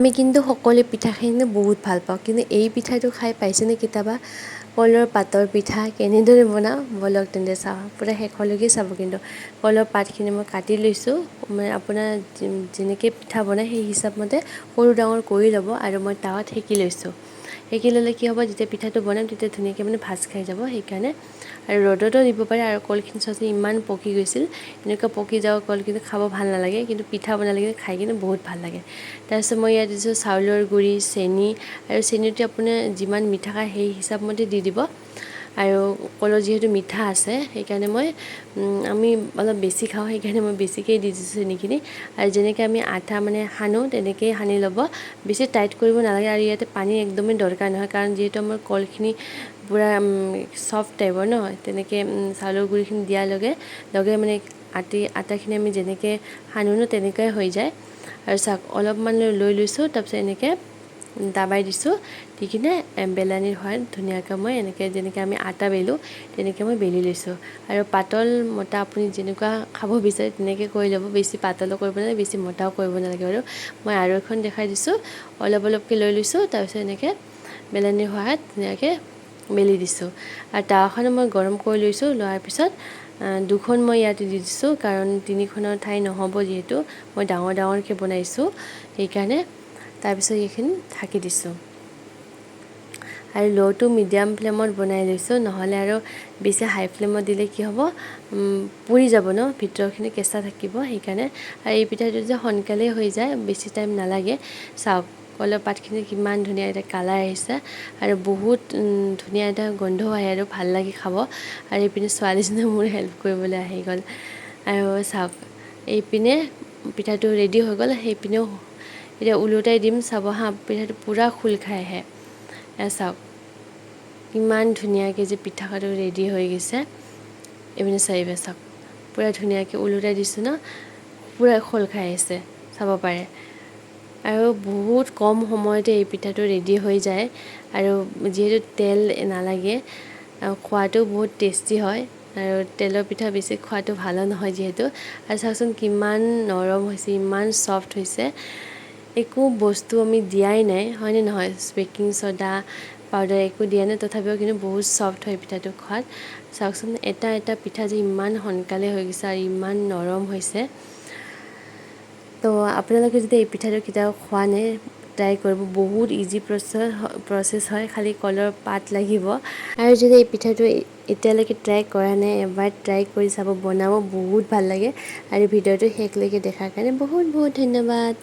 আমি কিন্তু সকলো পিঠাখিনি বহুত ভাল পাওঁ, কিন্তু এই পিঠাটো খাই পাইছেনে কেতিয়াবা? কলৰ পাতৰ পিঠা কেনেদৰে বনাওঁ বলক তেন্তে চাওঁ, পূৰা শেষলৈকে চাব। কিন্তু কলৰ পাতখিনি মই কাটি লৈছোঁ, মানে আপোনাৰ যেনেকৈ পিঠা বনায় সেই হিচাপমতে সৰু ডাঙৰ কৰি ল'ব, আৰু মই তাৱাত সেকি লৈছোঁ। সেকি ল'লে কি হ'ব, যেতিয়া পিঠাটো বনাম তেতিয়া ধুনীয়াকৈ মানে ভাজ খাই যাব, সেইকাৰণে। আৰু ৰ'দতো দিব পাৰে। আৰু কলখিনি চাওকচোন ইমান পকি গৈছিল, এনেকুৱা পকি যাব কল কিন্তু খাব ভাল নালাগে, কিন্তু পিঠা বনালে কিন্তু খাই কিন্তু বহুত ভাল লাগে। তাৰপিছত মই ইয়াত দিছোঁ চাউলৰ গুড়ি, চেনি, আৰু চেনিটো আপোনাৰ যিমান মিঠা খায় সেই হিচাপমতে দি দিব। আৰু কলৰ যিহেতু মিঠা আছে সেইকাৰণে আমি অলপ বেছি খাওঁ, সেইকাৰণে মই বেছিকৈ দি দিছোঁ চেনিখিনি। আৰু যেনেকৈ আমি আটা মানে সানো তেনেকৈয়ে সানি ল'ব, বেছি টাইট কৰিব নালাগে। আৰু ইয়াতে পানী একদমেই দৰকাৰ নহয়, কাৰণ যিহেতু আমাৰ কলখিনি পূৰা চফ্ট টাইপৰ নহয়, তেনেকৈ চাউলৰ গুড়িখিনি দিয়াৰ লগে লগে মানে আটাখিনি আমি যেনেকৈ সানো ন তেনেকুৱাই হৈ যায়। আৰু চাওক অলপমান লৈ লৈছোঁ, তাৰপিছত এনেকৈ দাবাই দিছোঁ, দি কিনে বেলানীৰ সহায়ত ধুনীয়াকৈ মই এনেকৈ যেনেকৈ আমি আটা বেলোঁ তেনেকৈ মই বেলি লৈছোঁ। আৰু পাতল মোটা আপুনি যেনেকুৱা খাব বিচাৰে তেনেকৈ কৰি ল'ব, বেছি পাতলো কৰিব নালাগে, বেছি মোটাও কৰিব নালাগে। বাৰু মই আৰু এখন দেখাই দিছোঁ, অলপ অলপকৈ লৈ লৈছোঁ, তাৰপিছত এনেকৈ বেলানীৰ সহায়ত ধুনীয়াকৈ মেলি দিছোঁ। আৰু তাৱাখন মই গৰম কৰি লৈছোঁ, লোৱাৰ পিছত দুখন মই ইয়াতে দি দিছোঁ, কাৰণ তিনিখনৰ ঠাই নহ'ব, যিহেতু মই ডাঙৰ ডাঙৰকৈ বনাইছোঁ সেইকাৰণে। তাৰপিছত এইখিনি ঢাকি দিছোঁ, আৰু ল' টু মিডিয়াম ফ্লেমত বনাই লৈছোঁ, নহ'লে আৰু বেছি হাই ফ্লেমত দিলে কি হ'ব, পুৰি যাব ন, ভিতৰখিনি কেঁচা থাকিব, সেইকাৰণে। আৰু এই পিঠাটো যে সোনকালেই হৈ যায়, বেছি টাইম নালাগে। চাওক কলৰ পাতখিনি কিমান ধুনীয়া এটা কালাৰ আহিছে, আৰু বহুত ধুনীয়া এটা গোন্ধ আহে, আৰু ভাল লাগে খাব। আৰু এইপিনে ছোৱালীজনীয়ে মোৰ হেল্প কৰিবলৈ আহি গ'ল। আৰু চাওক এইপিনে পিঠাটো ৰেডি হৈ গ'ল, সেইপিনেও এতিয়া ওলোটাই দিম, চাব হা, পিঠাটো পূৰা খোল খাই আহে। চাওক কিমান ধুনীয়াকৈ যে পিঠাটো ৰেডি হৈ গৈছে। এইপিনে চাওক পূৰা ধুনীয়াকৈ ওলোটাই দিছোঁ ন, পূৰা খোল খাই আহিছে, চাব পাৰে। আৰু বহুত কম সময়তে এই পিঠাটো ৰেডি হৈ যায়, আৰু যিহেতু তেল নালাগে, খোৱাটো বহুত টেষ্টি হয়। আৰু তেলৰ পিঠা বেছি খোৱাটো ভালো নহয় যিহেতু। আৰু চাওকচোন কিমান নৰম হৈছে, ইমান চফ্ট হৈছে, একো বস্তু আমি দিয়াই নাই, হয়নে নহয়? বেকিং ছ'ডা পাউডাৰ একো দিয়া নাই, তথাপিও কিন্তু বহুত চফ্ট হয় পিঠাটো খোৱাত। চাওকচোন এটা এটা পিঠা যে ইমান সোনকালে হৈ গৈছে, আৰু ইমান নৰম হৈছে। তো আপোনালোকে যদি এই পিঠাটো কেতিয়াও খোৱা নাই, ট্ৰাই কৰিব, বহুত ইজি প্ৰচেছ হয়, খালি কলৰ পাত লাগিব। আৰু যদি এই পিঠাটো এতিয়ালৈকে ট্ৰাই কৰা নাই, এবাৰ ট্ৰাই কৰি চাব, বনাব বহুত ভাল লাগে। আৰু ভিডিঅ'টো শেষলৈকে দেখাৰ কাৰণে বহুত বহুত ধন্যবাদ।